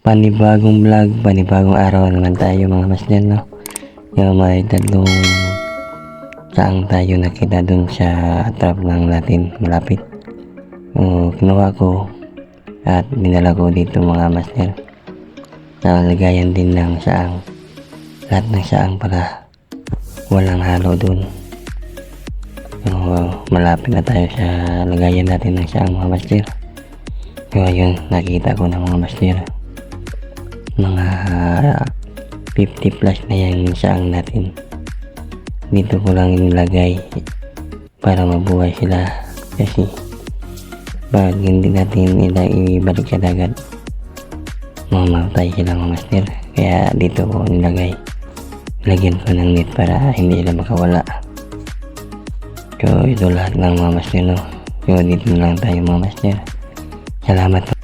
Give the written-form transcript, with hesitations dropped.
Panibagong vlog, panibagong araw naman tayo mga master, no? Yung may tatlong saang tayo nakita dun sa trap lang natin malapit. Kinuha ko at dinala ko dito mga master. Nalagayan din ng saang. Lahat ng saang para walang halo dun. Malapit na tayo sa lagayan natin ng saang mga master. So ayun, nakita ko ng mga master. Mga 50 plus na yung saang natin. Dito ko lang inilagay para mabuhay sila, kasi pag hindi natin nila ibalik sa dagat, mamamatay sila mga master. Kaya dito ko nilagay, lagyan ko ng net para hindi sila makawala. So ito lahat ng mga master, no? So dito na lang tayo mga master. Salamat.